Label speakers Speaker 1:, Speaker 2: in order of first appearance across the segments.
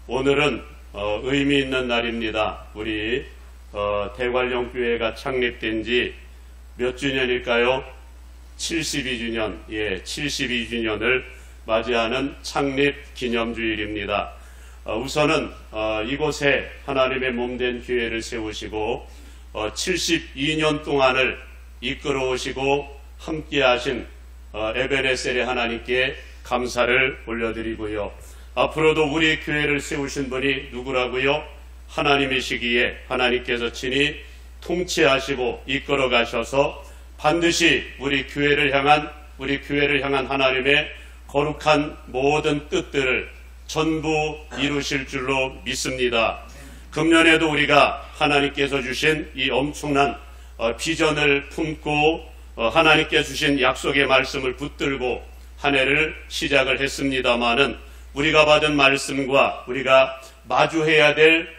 Speaker 1: 오늘은 의미 있는 날입니다. 우리 대관령교회가 창립된 지 몇 주년일까요? 72주년, 72주년을 맞이하는 창립 기념주일입니다. 우선은 이곳에 하나님의 몸된 교회를 세우시고 72년 동안을 이끌어 오시고 함께 하신 에베네셀의 하나님께 감사를 올려드리고요. 앞으로도 우리 교회를 세우신 분이 누구라고요? 하나님이시기에 하나님께서 친히 통치하시고 이끌어 가셔서 반드시 우리 교회를 향한 하나님의 거룩한 모든 뜻들을 전부 이루실 줄로 믿습니다. 금년에도 우리가 하나님께서 주신 이 엄청난 비전을 품고 하나님께 주신 약속의 말씀을 붙들고 한 해를 시작을 했습니다마는 우리가 받은 말씀과 우리가 마주해야 될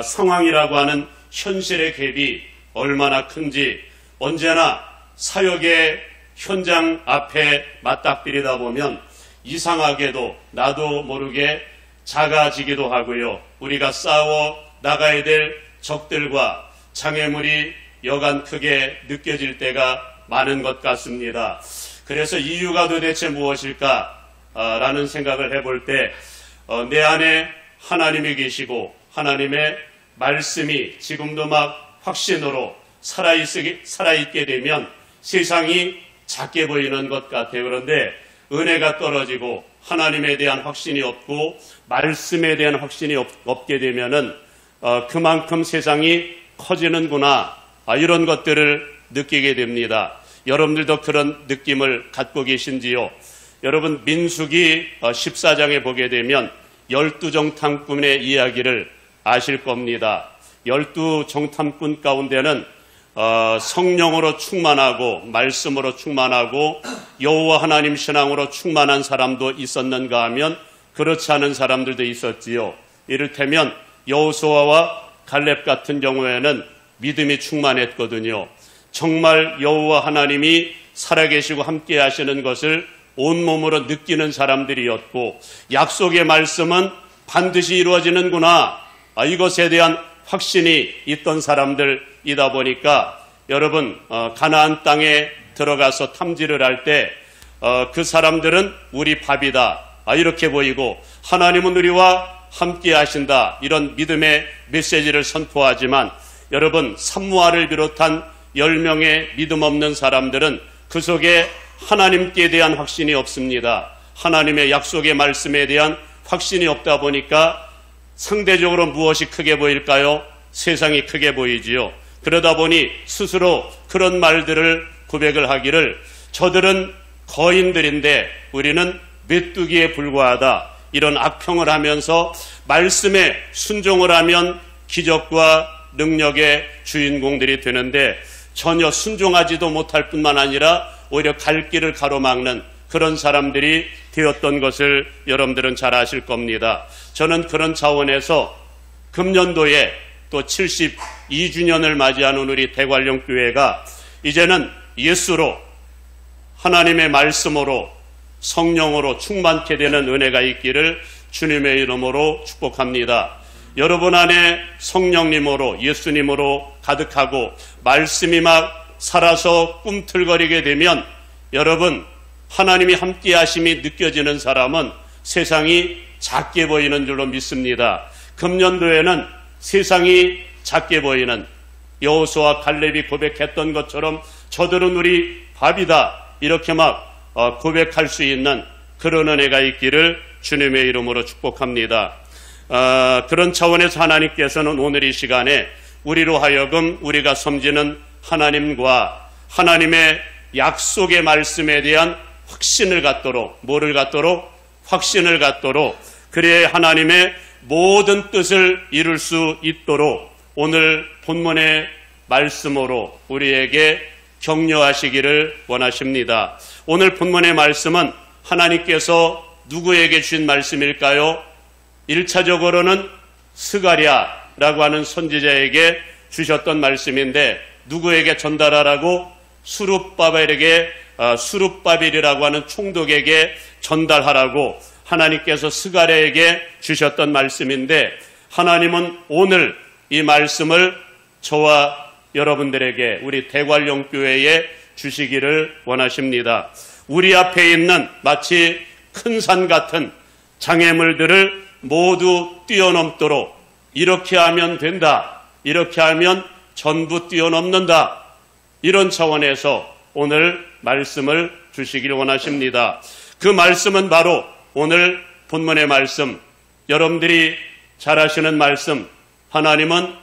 Speaker 1: 상황이라고 하는 현실의 갭이 얼마나 큰지 언제나 사역의 현장 앞에 맞닥뜨리다 보면 이상하게도 나도 모르게 작아지기도 하고요. 우리가 싸워 나가야 될 적들과 장애물이 여간 크게 느껴질 때가 많은 것 같습니다. 그래서 이유가 도대체 무엇일까? 라는 생각을 해볼 때 내 안에 하나님이 계시고 하나님의 말씀이 지금도 막 확신으로 살아있게 되면 세상이 작게 보이는 것 같아요. 그런데 은혜가 떨어지고 하나님에 대한 확신이 없고 말씀에 대한 확신이 없게 되면은 그만큼 세상이 커지는구나, 이런 것들을 느끼게 됩니다. 여러분들도 그런 느낌을 갖고 계신지요? 여러분, 민수기 14장에 보게 되면 12정탐꾼의 이야기를 아실 겁니다. 12정탐꾼 가운데는 성령으로 충만하고 말씀으로 충만하고 여호와 하나님 신앙으로 충만한 사람도 있었는가 하면 그렇지 않은 사람들도 있었지요. 이를테면 여호수아와 갈렙 같은 경우에는 믿음이 충만했거든요. 정말 여호와 하나님이 살아계시고 함께 하시는 것을 온몸으로 느끼는 사람들이었고 약속의 말씀은 반드시 이루어지는구나, 이것에 대한 확신이 있던 사람들이다 보니까 여러분, 가나안 땅에 들어가서 탐지를 할 때 그 사람들은 우리 밥이다, 이렇게 보이고 하나님은 우리와 함께 하신다, 이런 믿음의 메시지를 선포하지만 여러분, 삼무아를 비롯한 10명의 믿음 없는 사람들은 그 속에 하나님께 대한 확신이 없습니다. 하나님의 약속의 말씀에 대한 확신이 없다 보니까 상대적으로 무엇이 크게 보일까요? 세상이 크게 보이지요. 그러다 보니 스스로 그런 말들을 고백을 하기를, 저들은 거인들인데 우리는 메뚜기에 불과하다, 이런 악평을 하면서 말씀에 순종을 하면 기적과 능력의 주인공들이 되는데 전혀 순종하지도 못할 뿐만 아니라 오히려 갈 길을 가로막는 그런 사람들이 되었던 것을 여러분들은 잘 아실 겁니다. 저는 그런 차원에서 금년도에 또 72주년을 맞이하는 우리 대관령교회가 이제는 예수로, 하나님의 말씀으로, 성령으로 충만케 되는 은혜가 있기를 주님의 이름으로 축복합니다. 여러분 안에 성령님으로, 예수님으로 가득하고 말씀이 막 살아서 꿈틀거리게 되면 여러분, 하나님이 함께 하심이 느껴지는 사람은 세상이 작게 보이는 줄로 믿습니다. 금년도에는 세상이 작게 보이는, 여호수아 갈렙이 고백했던 것처럼 저들은 우리 밥이다, 이렇게 막 고백할 수 있는 그런 은혜가 있기를 주님의 이름으로 축복합니다. 그런 차원에서 하나님께서는 오늘 이 시간에 우리로 하여금 우리가 섬기는 하나님과 하나님의 약속의 말씀에 대한 확신을 갖도록, 뭐를 갖도록? 확신을 갖도록, 그래야 하나님의 모든 뜻을 이룰 수 있도록 오늘 본문의 말씀으로 우리에게 격려하시기를 원하십니다. 오늘 본문의 말씀은 하나님께서 누구에게 주신 말씀일까요? 1차적으로는 스가랴라고 하는 선지자에게 주셨던 말씀인데 누구에게 전달하라고? 수룹바벨이라고 하는 총독에게 전달하라고 하나님께서 스가랴에게 주셨던 말씀인데, 하나님은 오늘 이 말씀을 저와 여러분들에게, 우리 대관령교회에 주시기를 원하십니다. 우리 앞에 있는 마치 큰 산 같은 장애물들을 모두 뛰어넘도록, 이렇게 하면 된다, 이렇게 하면 전부 뛰어넘는다, 이런 차원에서 오늘 말씀을 주시길 원하십니다. 그 말씀은 바로 오늘 본문의 말씀, 여러분들이 잘 아시는 말씀, 하나님은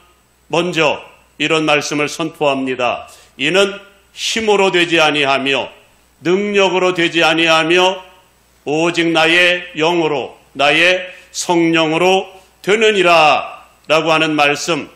Speaker 1: 먼저 이런 말씀을 선포합니다. 이는 힘으로 되지 아니하며 능력으로 되지 아니하며 오직 나의 영으로, 나의 성령으로 되느니라 라고 하는 말씀.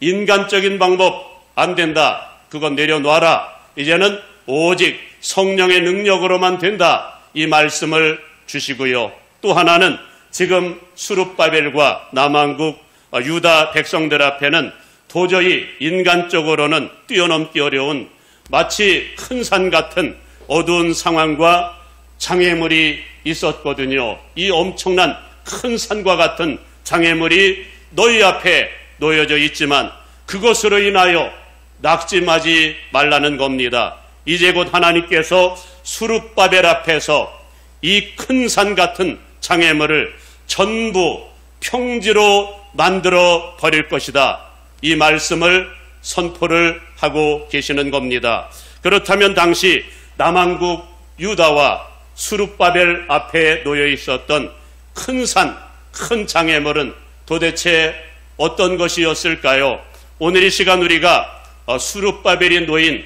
Speaker 1: 인간적인 방법 안 된다, 그건 내려놔라, 이제는 오직 성령의 능력으로만 된다, 이 말씀을 주시고요. 또 하나는 지금 수룹바벨과 남왕국 유다 백성들 앞에는 도저히 인간적으로는 뛰어넘기 어려운 마치 큰 산 같은 어두운 상황과 장애물이 있었거든요. 이 엄청난 큰 산과 같은 장애물이 너희 앞에 놓여져 있지만 그것으로 인하여 낙심하지 말라는 겁니다. 이제 곧 하나님께서 수룹바벨 앞에서 이 큰 산 같은 장애물을 전부 평지로 만들어 버릴 것이다, 이 말씀을 선포를 하고 계시는 겁니다. 그렇다면 당시 남왕국 유다와 수룹바벨 앞에 놓여 있었던 큰 산, 큰 장애물은 도대체 어떤 것이었을까요? 오늘 이 시간 우리가 수룹바벨이 놓인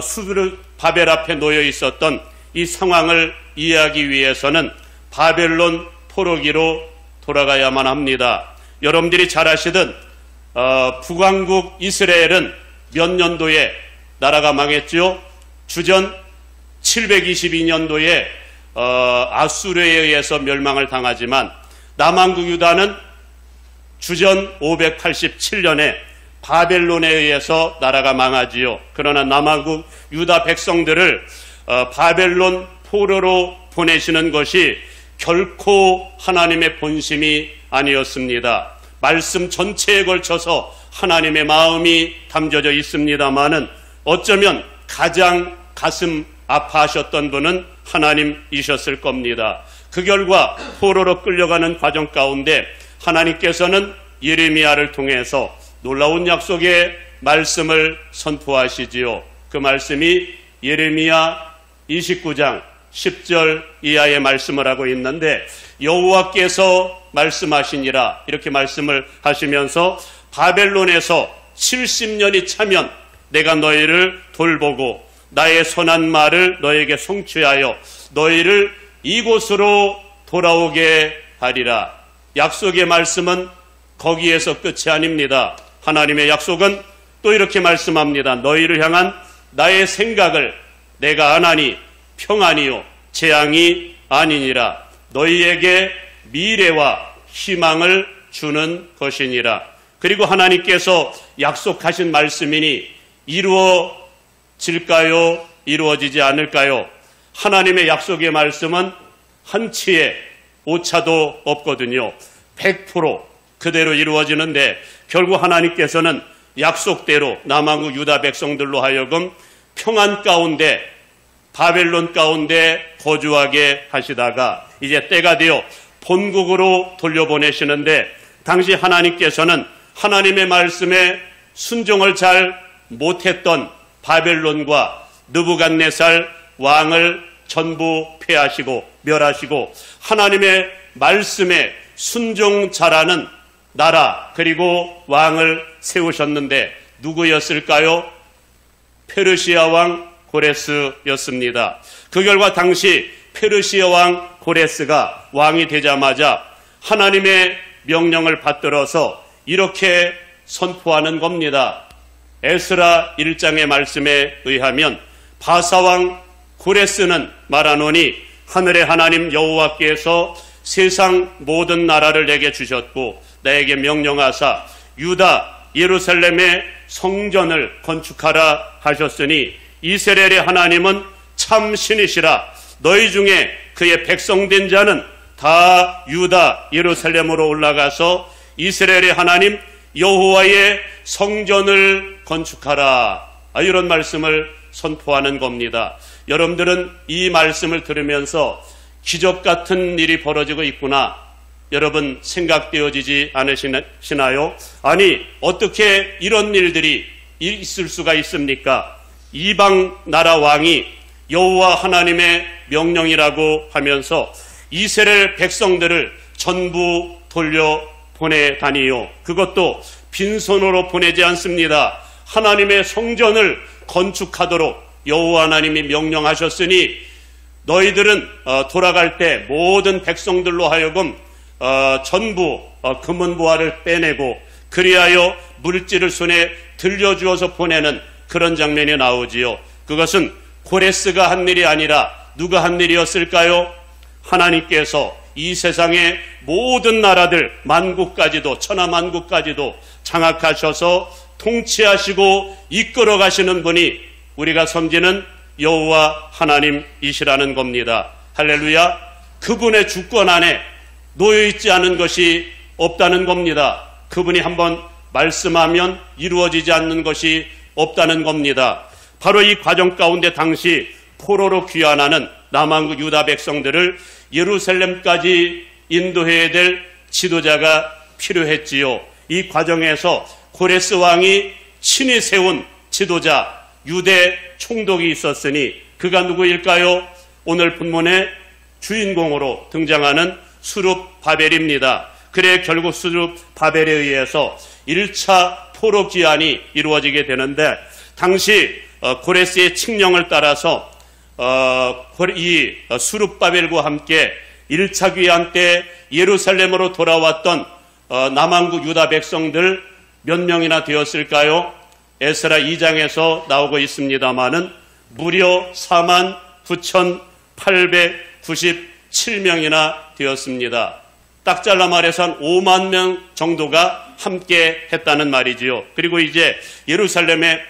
Speaker 1: 수룹바벨 앞에 놓여 있었던 이 상황을 이해하기 위해서는 바벨론 포로기로 돌아가야만 합니다. 여러분들이 잘 아시듯 북왕국 이스라엘은 몇 년도에 나라가 망했죠? 주전 722년도에 아수르에 의해서 멸망을 당하지만 남왕국 유다는 주전 587년에 바벨론에 의해서 나라가 망하지요. 그러나 남왕국 유다 백성들을 바벨론 포로로 보내시는 것이 결코 하나님의 본심이 아니었습니다. 말씀 전체에 걸쳐서 하나님의 마음이 담겨져 있습니다마는 어쩌면 가장 가슴 아파하셨던 분은 하나님이셨을 겁니다. 그 결과 포로로 끌려가는 과정 가운데 하나님께서는 예레미야를 통해서 놀라운 약속의 말씀을 선포하시지요. 그 말씀이 예레미야 29장 10절 이하의 말씀을 하고 있는데, 여호와께서 말씀하시니라, 이렇게 말씀을 하시면서 바벨론에서 70년이 차면 내가 너희를 돌보고 나의 선한 말을 너에게 성취하여 너희를 이곳으로 돌아오게 하리라. 약속의 말씀은 거기에서 끝이 아닙니다. 하나님의 약속은 또 이렇게 말씀합니다. 너희를 향한 나의 생각을 내가 아나니 평안이요 재앙이 아니니라. 너희에게 미래와 희망을 주는 것이니라. 그리고 하나님께서 약속하신 말씀이니 이루어질까요? 이루어지지 않을까요? 하나님의 약속의 말씀은 한치의 오차도 없거든요. 100% 그대로 이루어지는데, 결국 하나님께서는 약속대로 남왕국 유다 백성들로 하여금 평안 가운데, 바벨론 가운데 거주하게 하시다가 이제 때가 되어 본국으로 돌려보내시는데, 당시 하나님께서는 하나님의 말씀에 순종을 잘 못했던 바벨론과 느부갓네살 왕을 전부 패하시고 멸하시고 하나님의 말씀에 순종 잘하는 나라, 그리고 왕을 세우셨는데 누구였을까요? 페르시아 왕 고레스였습니다. 그 결과 당시 페르시아 왕 고레스가 왕이 되자마자 하나님의 명령을 받들어서 이렇게 선포하는 겁니다. 에스라 1장의 말씀에 의하면 바사왕 고레스는 말하노니 하늘의 하나님 여호와께서 세상 모든 나라를 내게 주셨고 나에게 명령하사 유다 예루살렘의 성전을 건축하라 하셨으니 이스라엘의 하나님은 참 신이시라. 너희 중에 그의 백성된 자는 다 유다 예루살렘으로 올라가서 이스라엘의 하나님 여호와의 성전을 건축하라. 이런 말씀을 선포하는 겁니다. 여러분들은 이 말씀을 들으면서 기적 같은 일이 벌어지고 있구나, 여러분 생각되어지지 않으시나요? 아니, 어떻게 이런 일들이 있을 수가 있습니까? 이방 나라 왕이 여호와 하나님의 명령이라고 하면서 이스라엘 백성들을 전부 돌려보내다니요. 그것도 빈손으로 보내지 않습니다. 하나님의 성전을 건축하도록 여호와 하나님이 명령하셨으니 너희들은 돌아갈 때 모든 백성들로 하여금 전부 금은보화를 빼내고 그리하여 물질을 손에 들려주어서 보내는 그런 장면이 나오지요. 그것은 고레스가 한 일이 아니라 누가 한 일이었을까요? 하나님께서 이 세상의 모든 나라들, 만국까지도, 천하만국까지도 장악하셔서 통치하시고 이끌어 가시는 분이 우리가 섬기는 여호와 하나님이시라는 겁니다. 할렐루야. 그분의 주권 안에 놓여있지 않은 것이 없다는 겁니다. 그분이 한번 말씀하면 이루어지지 않는 것이 없다는 겁니다. 바로 이 과정 가운데 당시 포로로 귀환하는 남한국 유다 백성들을 예루살렘까지 인도해야 될 지도자가 필요했지요. 이 과정에서 고레스 왕이 친히 세운 지도자 유대 총독이 있었으니 그가 누구일까요? 오늘 본문의 주인공으로 등장하는 수룹바벨입니다. 그래 결국 수룹바벨에 의해서 1차 포로 귀환이 이루어지게 되는데 당시 고레스의 칙령을 따라서 이 수룹바벨과 함께 1차 귀환 때 예루살렘으로 돌아왔던 남한국 유다 백성들 몇 명이나 되었을까요? 에스라 2장에서 나오고 있습니다마는 무려 49,897명이나 되었습니다. 딱 잘라 말해서 한 5만 명 정도가 함께 했다는 말이지요. 그리고 이제 예루살렘에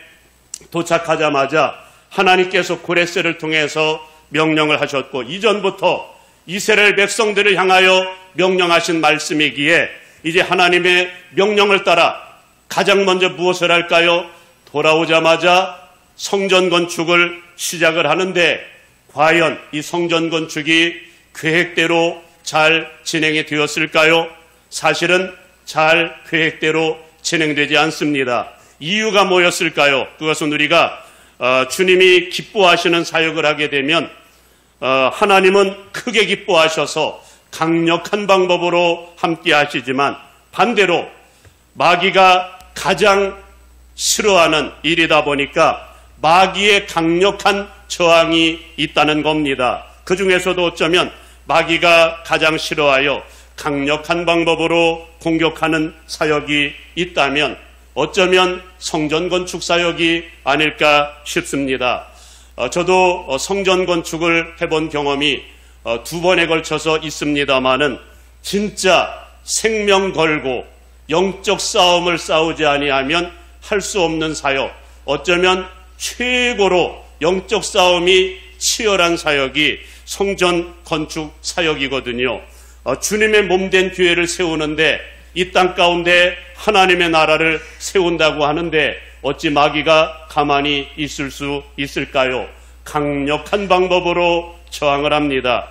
Speaker 1: 도착하자마자 하나님께서 고레스를 통해서 명령을 하셨고 이전부터 이스라엘 백성들을 향하여 명령하신 말씀이기에 이제 하나님의 명령을 따라 가장 먼저 무엇을 할까요? 돌아오자마자 성전 건축을 시작을 하는데 과연 이 성전 건축이 계획대로 잘 진행이 되었을까요? 사실은 잘 계획대로 진행되지 않습니다. 이유가 뭐였을까요? 그것은 우리가 주님이 기뻐하시는 사역을 하게 되면 하나님은 크게 기뻐하셔서 강력한 방법으로 함께 하시지만 반대로 마귀가 가장 싫어하는 일이다 보니까 마귀의 강력한 저항이 있다는 겁니다. 그 중에서도 어쩌면 마귀가 가장 싫어하여 강력한 방법으로 공격하는 사역이 있다면 어쩌면 성전 건축 사역이 아닐까 싶습니다. 저도 성전 건축을 해본 경험이 2번에 걸쳐서 있습니다마는 진짜 생명 걸고 영적 싸움을 싸우지 아니하면 할 수 없는 사역, 어쩌면 최고로 영적 싸움이 치열한 사역이 성전 건축 사역이거든요. 주님의 몸된 교회를 세우는데 이 땅 가운데 하나님의 나라를 세운다고 하는데 어찌 마귀가 가만히 있을 수 있을까요? 강력한 방법으로 저항을 합니다.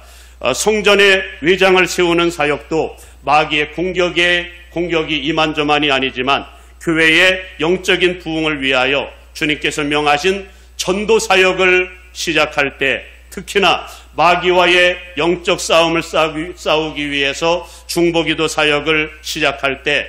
Speaker 1: 성전의 외장을 세우는 사역도 마귀의 공격이 이만저만이 아니지만 교회의 영적인 부흥을 위하여 주님께서 명하신 전도 사역을 시작할 때 특히나 마귀와의 영적 싸움을 싸우기 위해서 중보기도 사역을 시작할 때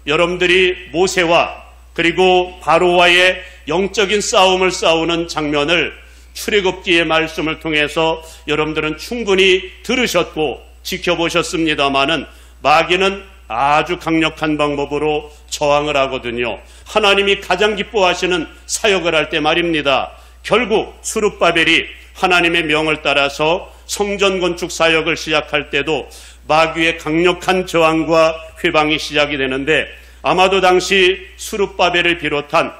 Speaker 1: 여러분들이 모세와 그리고 바로와의 영적인 싸움을 싸우는 장면을 출애굽기의 말씀을 통해서 여러분들은 충분히 들으셨고 지켜보셨습니다마는 마귀는 아주 강력한 방법으로 저항을 하거든요. 하나님이 가장 기뻐하시는 사역을 할 때 말입니다. 결국 수룹바벨이 하나님의 명을 따라서 성전 건축 사역을 시작할 때도 마귀의 강력한 저항과 회방이 시작이 되는데 아마도 당시 수룹바벨을 비롯한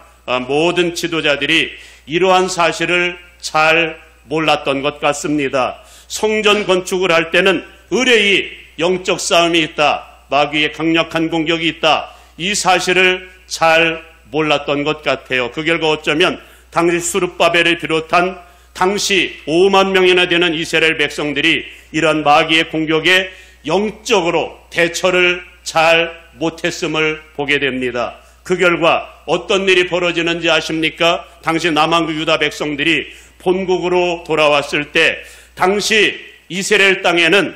Speaker 1: 모든 지도자들이 이러한 사실을 잘 몰랐던 것 같습니다. 성전 건축을 할 때는 의뢰의 영적 싸움이 있다, 마귀의 강력한 공격이 있다, 이 사실을 잘 몰랐던 것 같아요. 그 결과 어쩌면 당시 수르바벨을 비롯한 당시 5만 명이나 되는 이스라엘 백성들이 이러한 마귀의 공격에 영적으로 대처를 잘 못했음을 보게 됩니다. 그 결과 어떤 일이 벌어지는지 아십니까? 당시 남한국 유다 백성들이 본국으로 돌아왔을 때 당시 이스라엘 땅에는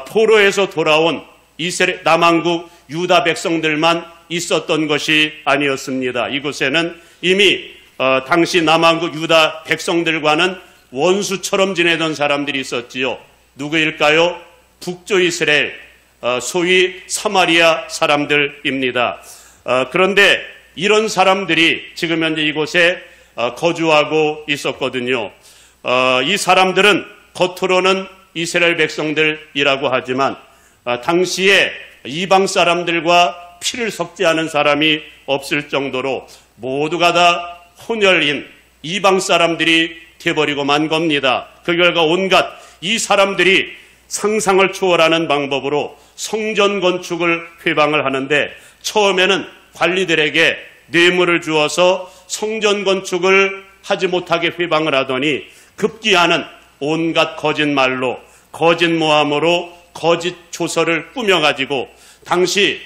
Speaker 1: 포로에서 돌아온 남한국 유다 백성들만 있었던 것이 아니었습니다. 이곳에는 이미 당시 남한국 유다 백성들과는 원수처럼 지내던 사람들이 있었지요. 누구일까요? 북조 이스라엘, 소위 사마리아 사람들입니다. 그런데 이런 사람들이 지금 현재 이곳에 거주하고 있었거든요. 이 사람들은 겉으로는 이스라엘 백성들이라고 하지만 당시에 이방 사람들과 피를 섞지 않은 사람이 없을 정도로 모두가 다 혼혈인 이방 사람들이 되어버리고 만 겁니다. 그 결과 온갖 이 사람들이 상상을 초월하는 방법으로 성전 건축을 회방을 하는데 처음에는 관리들에게 뇌물을 주어서 성전 건축을 하지 못하게 회방을 하더니 급기야는 온갖 거짓말로 거짓 모함으로 거짓 조서를 꾸며가지고 당시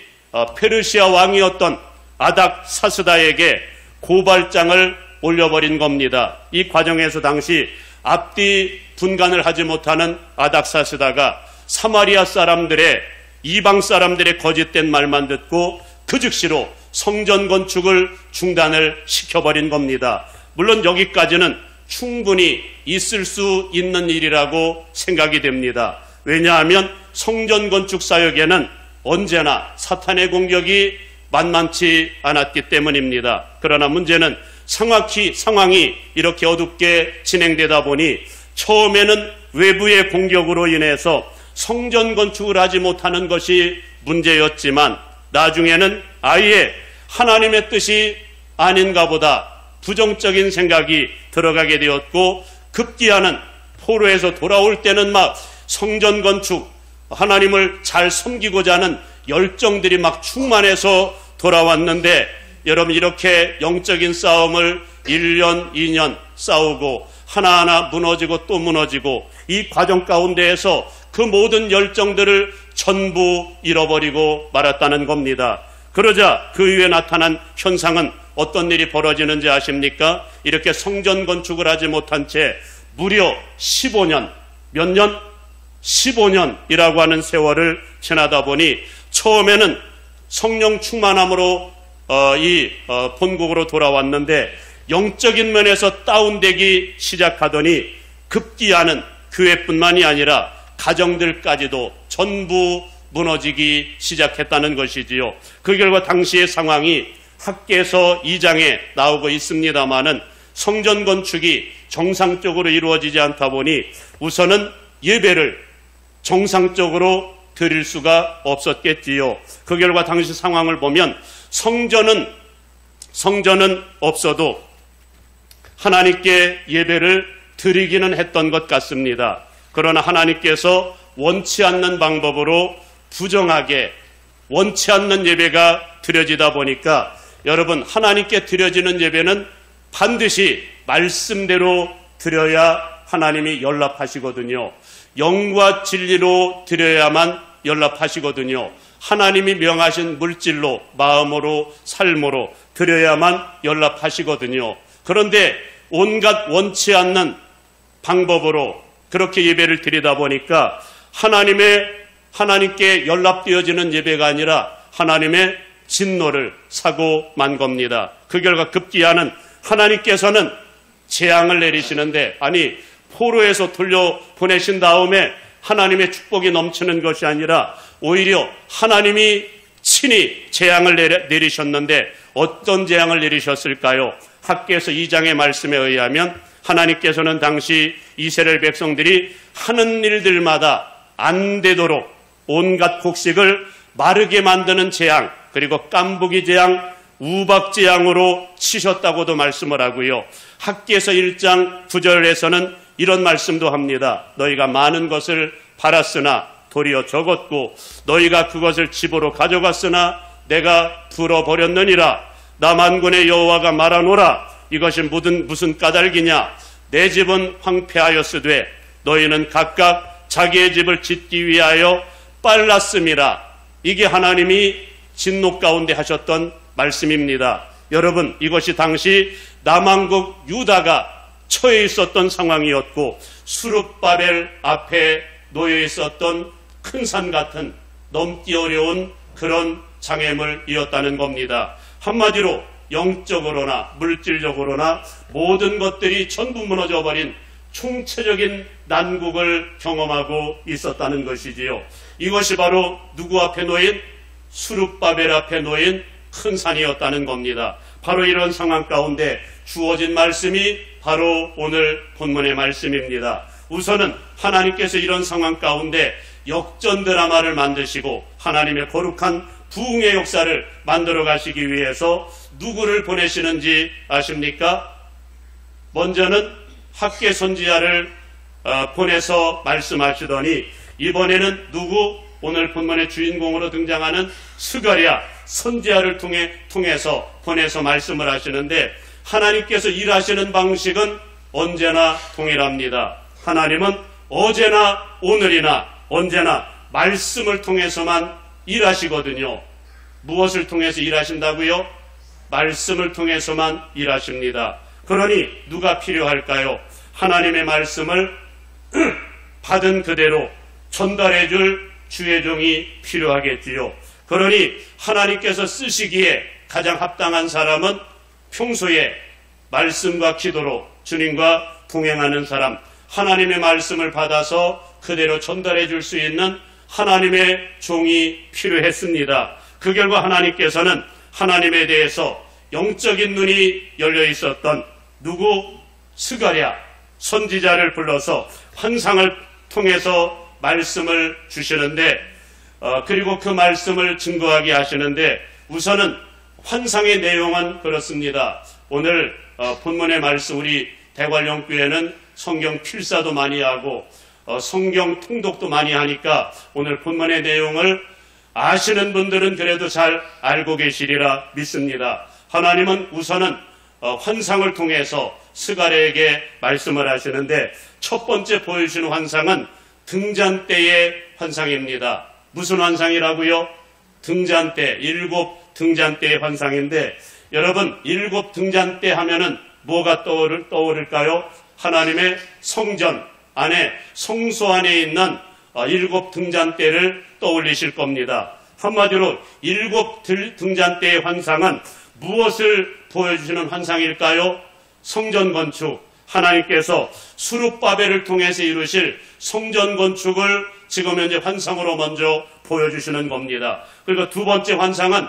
Speaker 1: 페르시아 왕이었던 아닥사스다에게 고발장을 올려버린 겁니다. 이 과정에서 당시 앞뒤 분간을 하지 못하는 아닥사스다가 사마리아 사람들의 이방 사람들의 거짓된 말만 듣고 그 즉시로 성전 건축을 중단을 시켜버린 겁니다. 물론 여기까지는 충분히 있을 수 있는 일이라고 생각이 됩니다. 왜냐하면 성전 건축 사역에는 언제나 사탄의 공격이 만만치 않았기 때문입니다. 그러나 문제는 상황이 이렇게 어둡게 진행되다 보니 처음에는 외부의 공격으로 인해서 성전 건축을 하지 못하는 것이 문제였지만 나중에는 아예 하나님의 뜻이 아닌가 보다 부정적인 생각이 들어가게 되었고 급기야는 포로에서 돌아올 때는 막 성전 건축 하나님을 잘 섬기고자 하는 열정들이 막 충만해서 돌아왔는데 여러분 이렇게 영적인 싸움을 1년, 2년 싸우고 하나하나 무너지고 또 무너지고 이 과정 가운데에서 그 모든 열정들을 전부 잃어버리고 말았다는 겁니다. 그러자 그 이후에 나타난 현상은 어떤 일이 벌어지는지 아십니까? 이렇게 성전 건축을 하지 못한 채 무려 15년, 몇 년? 15년이라고 하는 세월을 지나다 보니 처음에는 성령 충만함으로 본국으로 돌아왔는데 영적인 면에서 다운되기 시작하더니 급기야는 교회뿐만이 아니라 가정들까지도 전부 무너지기 시작했다는 것이지요. 그 결과 당시의 상황이 학개서 2장에 나오고 있습니다마는 성전 건축이 정상적으로 이루어지지 않다 보니 우선은 예배를 정상적으로 드릴 수가 없었겠지요. 그 결과 당시 상황을 보면 성전은 없어도 하나님께 예배를 드리기는 했던 것 같습니다. 그러나 하나님께서 원치 않는 방법으로 부정하게 원치 않는 예배가 드려지다 보니까 여러분 하나님께 드려지는 예배는 반드시 말씀대로 드려야 하나님이 연락하시거든요. 영과 진리로 드려야만 연락하시거든요. 하나님이 명하신 물질로 마음으로 삶으로 드려야만 연락하시거든요. 그런데 온갖 원치 않는 방법으로 그렇게 예배를 드리다 보니까 하나님께 연락되어지는 예배가 아니라 하나님의 진노를 사고 만 겁니다. 그 결과 급기야는 하나님께서는 재앙을 내리시는데 아니 포로에서 돌려보내신 다음에 하나님의 축복이 넘치는 것이 아니라 오히려 하나님이 친히 재앙을 내리셨는데 어떤 재앙을 내리셨을까요? 학개서 2장의 말씀에 의하면 하나님께서는 당시 이스라엘 백성들이 하는 일들마다 안 되도록 온갖 곡식을 마르게 만드는 재앙, 그리고 깐부기 재앙, 우박 재앙으로 치셨다고도 말씀을 하고요. 학개서 1장 9절에서는 이런 말씀도 합니다. 너희가 많은 것을 팔았으나 도리어 적었고 너희가 그것을 집으로 가져갔으나 내가 불어버렸느니라. 나 만군의 여호와가 말하노라. 이것이 무슨 까닭이냐. 내 집은 황폐하였으되 너희는 각각 자기의 집을 짓기 위하여 빨랐음이라. 이게 하나님이 진노 가운데 하셨던 말씀입니다. 여러분, 이것이 당시 남왕국 유다가 처해 있었던 상황이었고 수룹바벨 앞에 놓여 있었던 큰 산 같은 넘기 어려운 그런 장애물이었다는 겁니다. 한마디로 영적으로나 물질적으로나 모든 것들이 전부 무너져버린 총체적인 난국을 경험하고 있었다는 것이지요. 이것이 바로 누구 앞에 놓인? 수룹바벨 앞에 놓인 큰 산이었다는 겁니다. 바로 이런 상황 가운데 주어진 말씀이 바로 오늘 본문의 말씀입니다. 우선은 하나님께서 이런 상황 가운데 역전 드라마를 만드시고 하나님의 거룩한 부흥의 역사를 만들어 가시기 위해서 누구를 보내시는지 아십니까? 먼저는 학개 선지자를 보내서 말씀하시더니 이번에는 누구? 오늘 본문의 주인공으로 등장하는 스가랴 선지자를 통해서 보내서 말씀을 하시는데 하나님께서 일하시는 방식은 언제나 동일합니다. 하나님은 어제나 오늘이나 언제나 말씀을 통해서만 일하시거든요. 무엇을 통해서 일하신다고요? 말씀을 통해서만 일하십니다. 그러니 누가 필요할까요? 하나님의 말씀을 받은 그대로 전달해 줄 주의 종이 필요하겠지요. 그러니 하나님께서 쓰시기에 가장 합당한 사람은 평소에 말씀과 기도로 주님과 동행하는 사람, 하나님의 말씀을 받아서 그대로 전달해 줄 수 있는 하나님의 종이 필요했습니다. 그 결과 하나님께서는 하나님에 대해서 영적인 눈이 열려 있었던 누구? 스가랴 선지자를 불러서 환상을 통해서 말씀을 주시는데 그리고 그 말씀을 증거하게 하시는데 우선은 환상의 내용은 그렇습니다. 오늘 본문의 말씀 우리 대관령교회는 성경 필사도 많이 하고 성경 통독도 많이 하니까 오늘 본문의 내용을 아시는 분들은 그래도 잘 알고 계시리라 믿습니다. 하나님은 우선은 환상을 통해서 스가랴에게 말씀을 하시는데 첫 번째 보여주시는 환상은 등잔 때의 환상입니다. 무슨 환상이라고요? 등잔 때, 7 등잔 때의 환상인데 여러분 7 등잔 때 하면은 뭐가 떠오를까요? 하나님의 성전 안에 성소 안에 있는 7 등잔 때를 떠올리실 겁니다. 한마디로 7 등잔 때의 환상은 무엇을 보여주시는 환상일까요? 성전 건축, 하나님께서 수룹바벨을 통해서 이루실 성전 건축을 지금 현재 환상으로 먼저 보여주시는 겁니다. 그리고 두 번째 환상은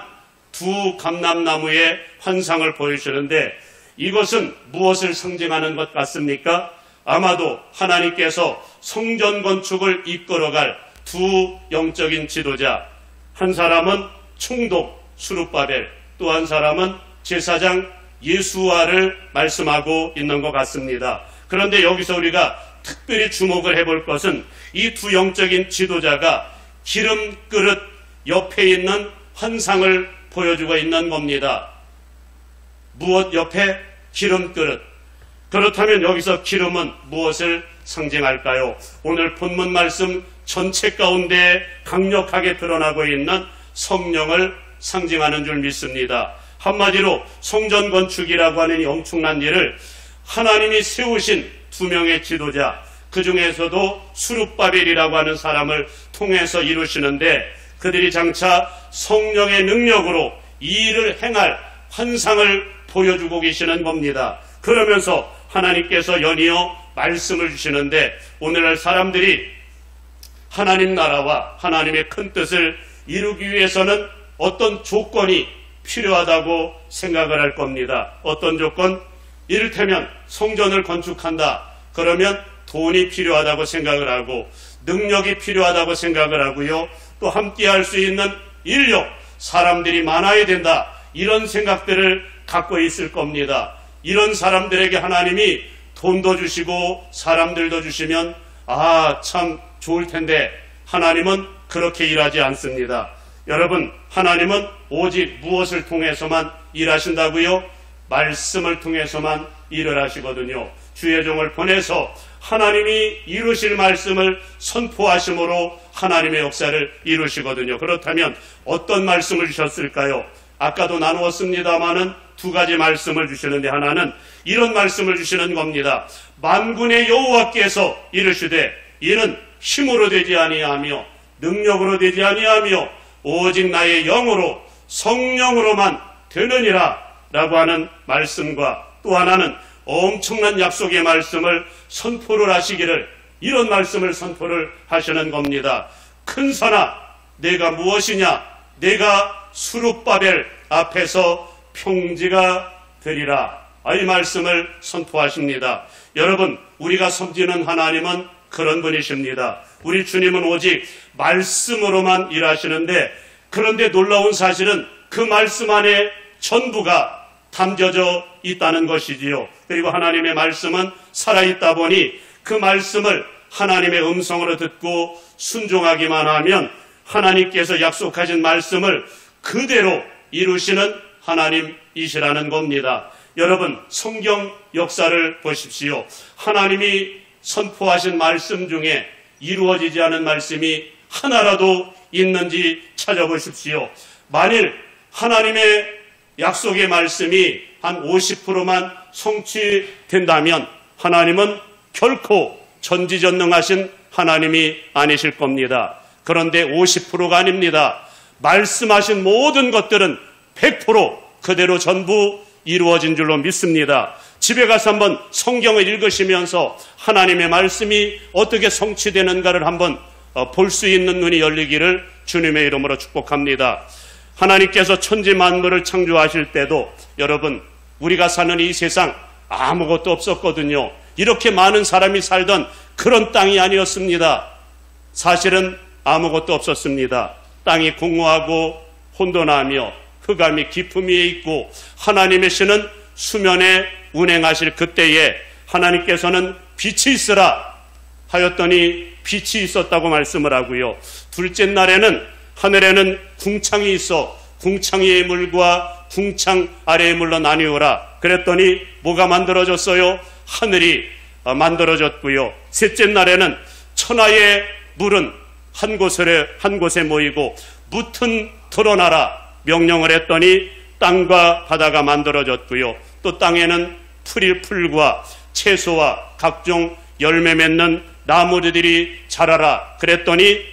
Speaker 1: 2 감람나무의 환상을 보여주시는데 이것은 무엇을 상징하는 것 같습니까? 아마도 하나님께서 성전 건축을 이끌어갈 2 영적인 지도자, 한 사람은 총독 수룹바벨, 또 한 사람은 제사장 예수아를 말씀하고 있는 것 같습니다. 그런데 여기서 우리가 특별히 주목을 해볼 것은 이 2 영적인 지도자가 기름 그릇 옆에 있는 환상을 보여주고 있는 겁니다. 무엇 옆에? 기름 그릇. 그렇다면 여기서 기름은 무엇을 상징할까요? 오늘 본문 말씀 전체 가운데 강력하게 드러나고 있는 성령을 상징하는 줄 믿습니다. 한마디로 성전 건축이라고 하는 이 엄청난 일을 하나님이 세우신 2명의 지도자, 그 중에서도 수룹바벨이라고 하는 사람을 통해서 이루시는데 그들이 장차 성령의 능력으로 이 일을 행할 환상을 보여주고 계시는 겁니다. 그러면서 하나님께서 연이어 말씀을 주시는데 오늘날 사람들이 하나님 나라와 하나님의 큰 뜻을 이루기 위해서는 어떤 조건이 필요하다고 생각을 할 겁니다. 어떤 조건? 이를테면 성전을 건축한다. 그러면 돈이 필요하다고 생각을 하고 능력이 필요하다고 생각을 하고요. 또 함께 할 수 있는 인력, 사람들이 많아야 된다. 이런 생각들을 갖고 있을 겁니다. 이런 사람들에게 하나님이 돈도 주시고 사람들도 주시면 참 좋을 텐데 하나님은 그렇게 일하지 않습니다. 여러분, 하나님은 오직 무엇을 통해서만 일하신다고요? 말씀을 통해서만 일을 하시거든요. 주의 종을 보내서 하나님이 이루실 말씀을 선포하심으로 하나님의 역사를 이루시거든요. 그렇다면 어떤 말씀을 주셨을까요? 아까도 나누었습니다마는 두 가지 말씀을 주시는데, 하나는 이런 말씀을 주시는 겁니다. 만군의 여호와께서 이르시되 이는 힘으로 되지 아니하며 능력으로 되지 아니하며 오직 나의 영으로 성령으로만 되느니라 라고 하는 말씀과, 또 하나는 엄청난 약속의 말씀을 선포를 하시기를, 이런 말씀을 선포를 하시는 겁니다. 큰 산아 내가 무엇이냐, 내가 수룹바벨 앞에서 평지가 되리라. 이 말씀을 선포하십니다. 여러분, 우리가 섬기는 하나님은 그런 분이십니다. 우리 주님은 오직 말씀으로만 일하시는데, 그런데 놀라운 사실은 그 말씀 안에 전부가 담겨져 있다는 것이지요. 그리고 하나님의 말씀은 살아있다 보니 그 말씀을 하나님의 음성으로 듣고 순종하기만 하면 하나님께서 약속하신 말씀을 그대로 이루시는 하나님이시라는 겁니다. 여러분, 성경 역사를 보십시오. 하나님이 선포하신 말씀 중에 이루어지지 않은 말씀이 하나라도 있는지 찾아보십시오. 만일 하나님의 약속의 말씀이 한 50%만 성취된다면 하나님은 결코 전지전능하신 하나님이 아니실 겁니다. 그런데 50%가 아닙니다. 말씀하신 모든 것들은 100% 그대로 전부 이루어진 줄로 믿습니다. 집에 가서 한번 성경을 읽으시면서 하나님의 말씀이 어떻게 성취되는가를 한번 볼 수 있는 눈이 열리기를 주님의 이름으로 축복합니다. 하나님께서 천지 만물을 창조하실 때도 여러분, 우리가 사는 이 세상 아무것도 없었거든요. 이렇게 많은 사람이 살던 그런 땅이 아니었습니다. 사실은 아무것도 없었습니다. 땅이 공허하고 혼돈하며 흑암이 깊음 위에 있고 하나님의 신은 수면에 운행하실 그때에 하나님께서는 빛이 있으라 하였더니 빛이 있었다고 말씀을 하고요. 둘째 날에는 하늘에는 궁창이 있어 궁창 위의 물과 궁창 아래의 물로 나뉘어라. 그랬더니 뭐가 만들어졌어요? 하늘이 만들어졌고요. 셋째 날에는 천하의 물은 한 곳에 모이고 무튼 드러나라 명령을 했더니 땅과 바다가 만들어졌고요. 또 땅에는 풀과 채소와 각종 열매 맺는 나무들이 자라라. 그랬더니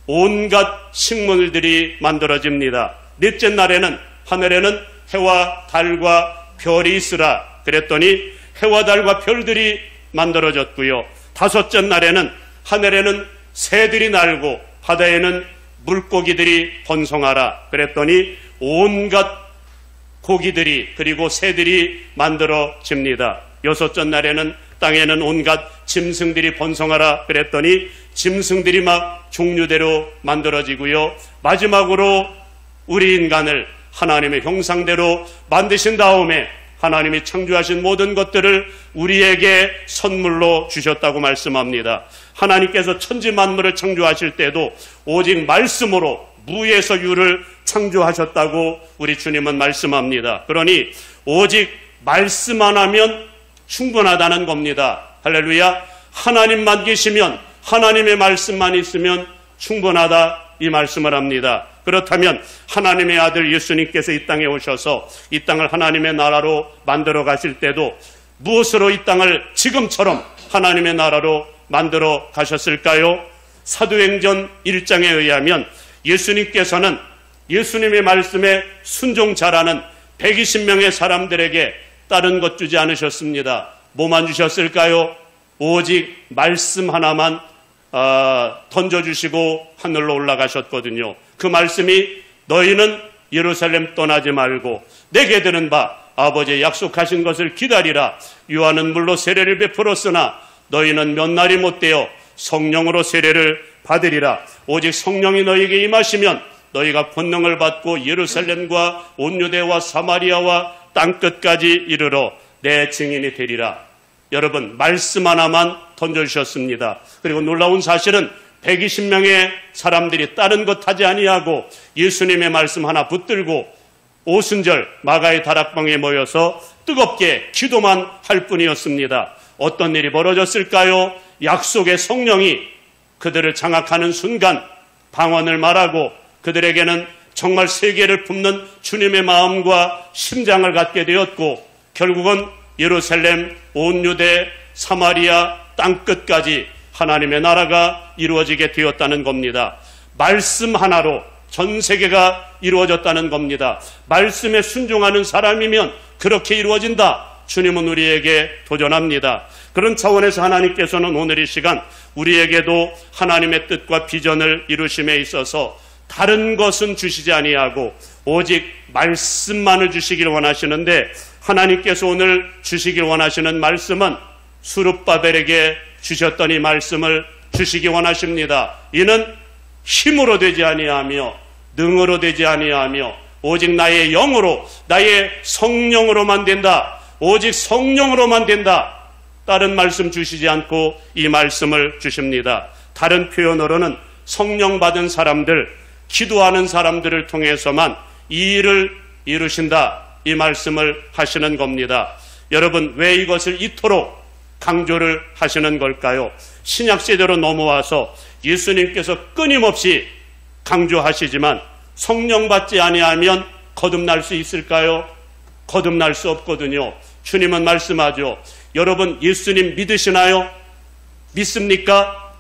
Speaker 1: 온갖 식물들이 만들어집니다. 넷째 날에는 하늘에는 해와 달과 별이 있으라. 그랬더니 해와 달과 별들이 만들어졌고요. 다섯째 날에는 하늘에는 새들이 날고 바다에는 물고기들이 번성하라. 그랬더니 온갖 고기들이 그리고 새들이 만들어집니다. 여섯째 날에는 땅에는 온갖 짐승들이 번성하라. 그랬더니 짐승들이 막 종류대로 만들어지고요. 마지막으로 우리 인간을 하나님의 형상대로 만드신 다음에 하나님이 창조하신 모든 것들을 우리에게 선물로 주셨다고 말씀합니다. 하나님께서 천지 만물을 창조하실 때도 오직 말씀으로 무에서 유를 창조하셨다고 우리 주님은 말씀합니다. 그러니 오직 말씀만 하면 충분하다는 겁니다. 할렐루야. 하나님만 계시면, 하나님의 말씀만 있으면 충분하다, 이 말씀을 합니다. 그렇다면 하나님의 아들 예수님께서 이 땅에 오셔서 이 땅을 하나님의 나라로 만들어 가실 때도 무엇으로 이 땅을 지금처럼 하나님의 나라로 만들어 가셨을까요? 사도행전 1장에 의하면 예수님께서는 예수님의 말씀에 순종 잘하는 120명의 사람들에게 다른 것 주지 않으셨습니다. 뭐만 주셨을까요? 오직 말씀 하나만 던져주시고 하늘로 올라가셨거든요. 그 말씀이 너희는 예루살렘 떠나지 말고 내게 드는 바 아버지의 약속하신 것을 기다리라. 요한은 물로 세례를 베풀었으나 너희는 몇 날이 못되어 성령으로 세례를 받으리라. 오직 성령이 너희에게 임하시면 너희가 권능을 받고 예루살렘과 온 유대와 사마리아와 땅끝까지 이르러 내 증인이 되리라. 여러분, 말씀 하나만 던져주셨습니다. 그리고 놀라운 사실은 120명의 사람들이 다른 것 하지 아니하고 예수님의 말씀 하나 붙들고 오순절 마가의 다락방에 모여서 뜨겁게 기도만 할 뿐이었습니다. 어떤 일이 벌어졌을까요? 약속의 성령이 그들을 장악하는 순간 방언을 말하고 그들에게는 정말 세계를 품는 주님의 마음과 심장을 갖게 되었고 결국은 예루살렘, 온 유대, 사마리아 땅끝까지 하나님의 나라가 이루어지게 되었다는 겁니다. 말씀 하나로 전 세계가 이루어졌다는 겁니다. 말씀에 순종하는 사람이면 그렇게 이루어진다. 주님은 우리에게 도전합니다. 그런 차원에서 하나님께서는 오늘 이 시간 우리에게도 하나님의 뜻과 비전을 이루심에 있어서 다른 것은 주시지 아니하고 오직 말씀만을 주시길 원하시는데 하나님께서 오늘 주시길 원하시는 말씀은 스룹바벨에게 주셨던 이 말씀을 주시기 원하십니다. 이는 힘으로 되지 아니하며 능으로 되지 아니하며 오직 나의 영으로 나의 성령으로만 된다. 오직 성령으로만 된다. 다른 말씀 주시지 않고 이 말씀을 주십니다. 다른 표현으로는 성령 받은 사람들, 기도하는 사람들을 통해서만 이 일을 이루신다. 이 말씀을 하시는 겁니다. 여러분, 왜 이것을 이토록 강조를 하시는 걸까요? 신약시대로 넘어와서 예수님께서 끊임없이 강조하시지만 성령 받지 아니하면 거듭날 수 있을까요? 거듭날 수 없거든요. 주님은 말씀하죠. 여러분, 예수님 믿으시나요? 믿습니까?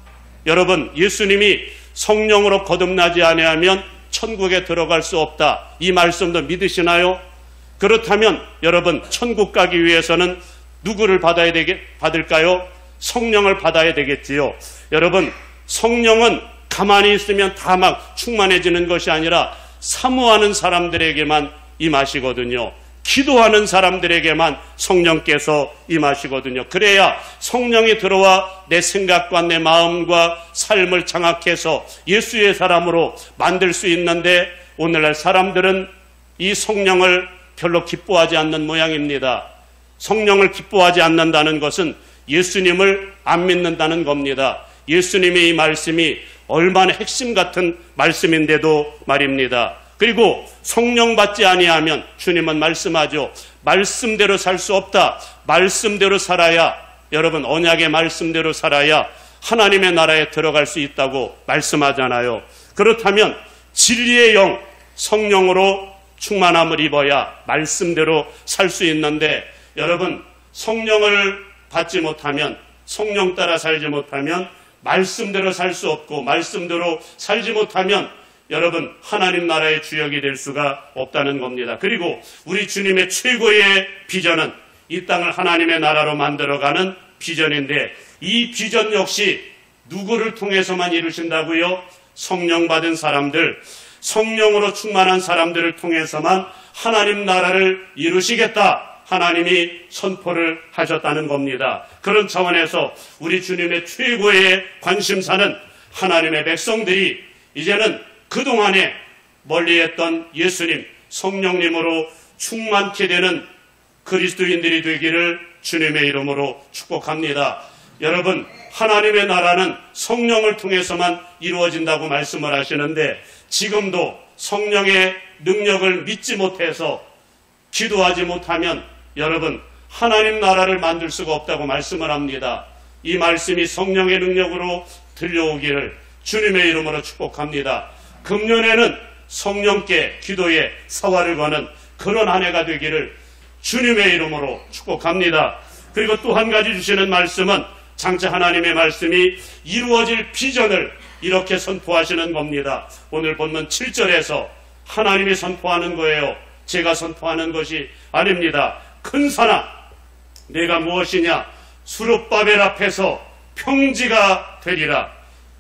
Speaker 1: 여러분, 예수님이 성령으로 거듭나지 아니하면 천국에 들어갈 수 없다. 이 말씀도 믿으시나요? 그렇다면 여러분, 천국 가기 위해서는 누구를 받을까요? 성령을 받아야 되겠지요. 여러분, 성령은 가만히 있으면 다 막 충만해지는 것이 아니라 사모하는 사람들에게만 임하시거든요. 기도하는 사람들에게만 성령께서 임하시거든요. 그래야 성령이 들어와 내 생각과 내 마음과 삶을 장악해서 예수의 사람으로 만들 수 있는데 오늘날 사람들은 이 성령을 별로 기뻐하지 않는 모양입니다. 성령을 기뻐하지 않는다는 것은 예수님을 안 믿는다는 겁니다. 예수님의 이 말씀이 얼마나 핵심 같은 말씀인데도 말입니다. 그리고 성령 받지 아니하면 주님은 말씀하죠. 말씀대로 살 수 없다. 말씀대로 살아야, 여러분, 언약의 말씀대로 살아야 하나님의 나라에 들어갈 수 있다고 말씀하잖아요. 그렇다면 진리의 영, 성령으로 충만함을 입어야 말씀대로 살 수 있는데 여러분, 성령을 받지 못하면, 성령 따라 살지 못하면 말씀대로 살 수 없고 말씀대로 살지 못하면 여러분, 하나님 나라의 주역이 될 수가 없다는 겁니다. 그리고 우리 주님의 최고의 비전은 이 땅을 하나님의 나라로 만들어가는 비전인데 이 비전 역시 누구를 통해서만 이루신다고요? 성령 받은 사람들, 성령으로 충만한 사람들을 통해서만 하나님 나라를 이루시겠다. 하나님이 선포를 하셨다는 겁니다. 그런 차원에서 우리 주님의 최고의 관심사는 하나님의 백성들이 이제는 그동안에 멀리했던 예수님, 성령님으로 충만케 되는 그리스도인들이 되기를 주님의 이름으로 축복합니다. 여러분, 하나님의 나라는 성령을 통해서만 이루어진다고 말씀을 하시는데 지금도 성령의 능력을 믿지 못해서 기도하지 못하면 여러분, 하나님 나라를 만들 수가 없다고 말씀을 합니다. 이 말씀이 성령의 능력으로 들려오기를 주님의 이름으로 축복합니다. 금년에는 성령께 기도에 사활을 거는 그런 한 해가 되기를 주님의 이름으로 축복합니다. 그리고 또 한 가지 주시는 말씀은 장차 하나님의 말씀이 이루어질 비전을 이렇게 선포하시는 겁니다. 오늘 본문 7절에서 하나님이 선포하는 거예요. 제가 선포하는 것이 아닙니다. 큰 산아, 내가 무엇이냐? 스룹바벨 앞에서 평지가 되리라.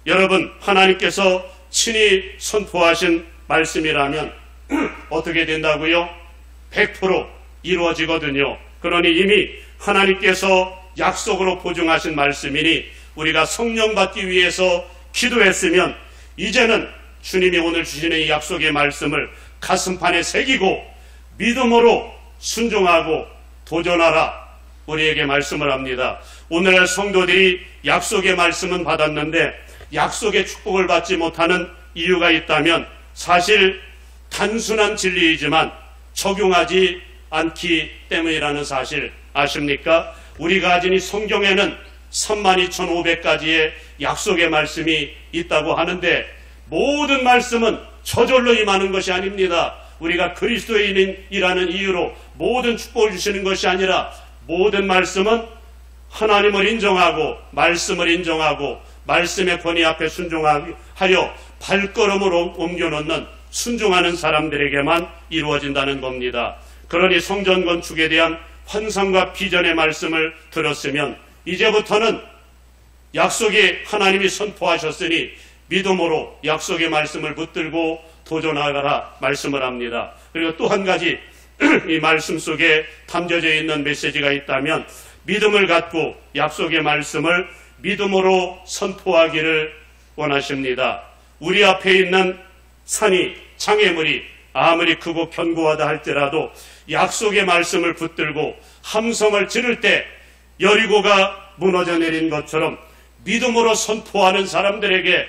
Speaker 1: 여러분, 하나님께서 친히 선포하신 말씀이라면 어떻게 된다고요? 100% 이루어지거든요. 그러니 이미 하나님께서 약속으로 보증하신 말씀이니 우리가 성령 받기 위해서 기도했으면 이제는 주님이 오늘 주시는 이 약속의 말씀을 가슴판에 새기고 믿음으로 순종하고 도전하라. 우리에게 말씀을 합니다. 오늘날 성도들이 약속의 말씀은 받았는데 약속의 축복을 받지 못하는 이유가 있다면 사실 단순한 진리이지만 적용하지 않기 때문이라는 사실 아십니까? 우리가 가진 이 성경에는 32,500가지의 약속의 말씀이 있다고 하는데 모든 말씀은 저절로 임하는 것이 아닙니다. 우리가 그리스도인이라는 이유로 모든 축복을 주시는 것이 아니라 모든 말씀은 하나님을 인정하고 말씀을 인정하고 말씀의 권위 앞에 순종하여 발걸음을 옮겨놓는 순종하는 사람들에게만 이루어진다는 겁니다. 그러니 성전 건축에 대한 환상과 비전의 말씀을 들었으면 이제부터는 약속이 하나님이 선포하셨으니 믿음으로 약속의 말씀을 붙들고 도전하라 말씀을 합니다. 그리고 또 한 가지 이 말씀 속에 담겨져 있는 메시지가 있다면 믿음을 갖고 약속의 말씀을 믿음으로 선포하기를 원하십니다. 우리 앞에 있는 산이 장애물이 아무리 크고 견고하다 할지라도 약속의 말씀을 붙들고 함성을 지를 때 여리고가 무너져 내린 것처럼 믿음으로 선포하는 사람들에게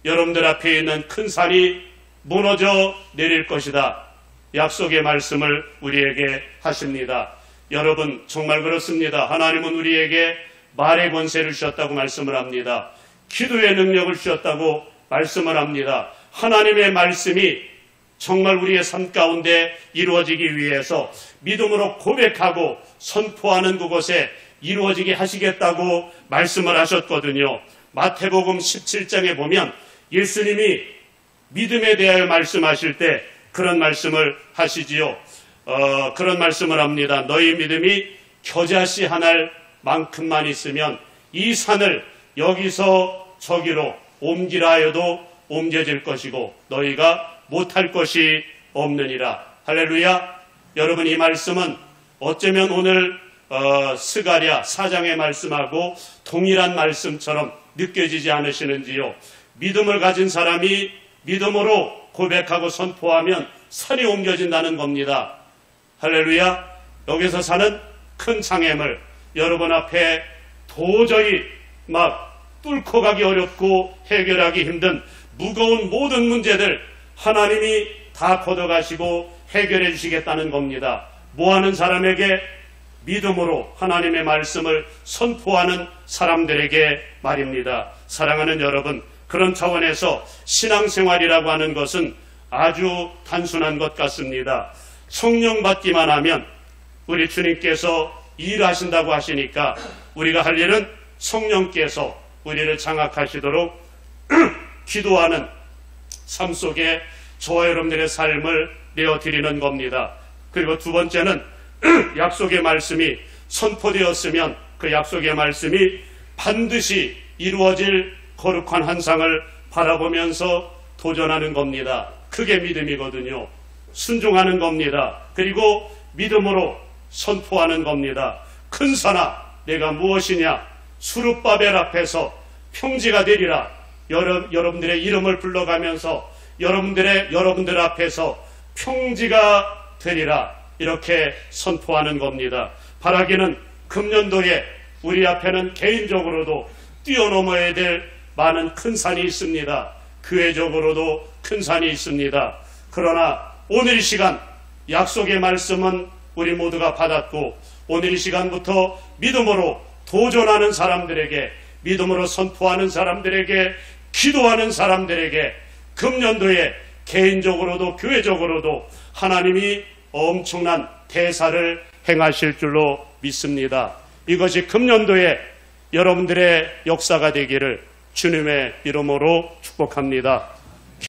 Speaker 1: 여러분들 앞에 있는 큰 산이 무너져 내릴 것이다. 약속의 말씀을 우리에게 하십니다. 여러분 정말 그렇습니다. 하나님은 우리에게 말의 권세를 주셨다고 말씀을 합니다. 기도의 능력을 주셨다고 말씀을 합니다. 하나님의 말씀이 정말 우리의 삶 가운데 이루어지기 위해서 믿음으로 고백하고 선포하는 그곳에 이루어지게 하시겠다고 말씀을 하셨거든요. 마태복음 17장에 보면 예수님이 믿음에 대하여 말씀하실 때 그런 말씀을 하시지요. 그런 말씀을 합니다. 너희 믿음이 겨자씨 한 알만큼만 있으면 이 산을 여기서 저기로 옮기라 하여도 옮겨질 것이고 너희가 못할 것이 없느니라. 할렐루야. 여러분 이 말씀은 어쩌면 오늘 스가랴 4장의 말씀하고 동일한 말씀처럼 느껴지지 않으시는지요. 믿음을 가진 사람이 믿음으로 고백하고 선포하면 산이 옮겨진다는 겁니다. 할렐루야. 여기서 사는 큰 장애물 여러분 앞에 도저히 막 뚫고 가기 어렵고 해결하기 힘든 무거운 모든 문제들 하나님이 다 걷어가시고 해결해 주시겠다는 겁니다. 뭐하는 사람에게? 믿음으로 하나님의 말씀을 선포하는 사람들에게 말입니다. 사랑하는 여러분, 그런 차원에서 신앙생활이라고 하는 것은 아주 단순한 것 같습니다. 성령 받기만 하면 우리 주님께서 일하신다고 하시니까 우리가 할 일은 성령께서 우리를 장악하시도록 기도하는 삶 속에 저와 여러분들의 삶을 내어드리는 겁니다. 그리고 두 번째는 약속의 말씀이 선포되었으면 그 약속의 말씀이 반드시 이루어질 거룩한 환상을 바라보면서 도전하는 겁니다. 그게 믿음이거든요. 순종하는 겁니다. 그리고 믿음으로 선포하는 겁니다. 큰 산아 내가 무엇이냐? 수룹바벨 앞에서 평지가 되리라. 여러분들의 이름을 불러가면서 여러분들 앞에서 평지가 되리라. 이렇게 선포하는 겁니다. 바라기는 금년도에 우리 앞에는 개인적으로도 뛰어넘어야 될 많은 큰 산이 있습니다. 교회적으로도 큰 산이 있습니다. 그러나 오늘 이 시간 약속의 말씀은 우리 모두가 받았고 오늘 이 시간부터 믿음으로 도전하는 사람들에게 믿음으로 선포하는 사람들에게 기도하는 사람들에게 금년도에 개인적으로도 교회적으로도 하나님이 엄청난 대사를 행하실 줄로 믿습니다. 이것이 금년도에 여러분들의 역사가 되기를 주님의 이름으로 축복합니다.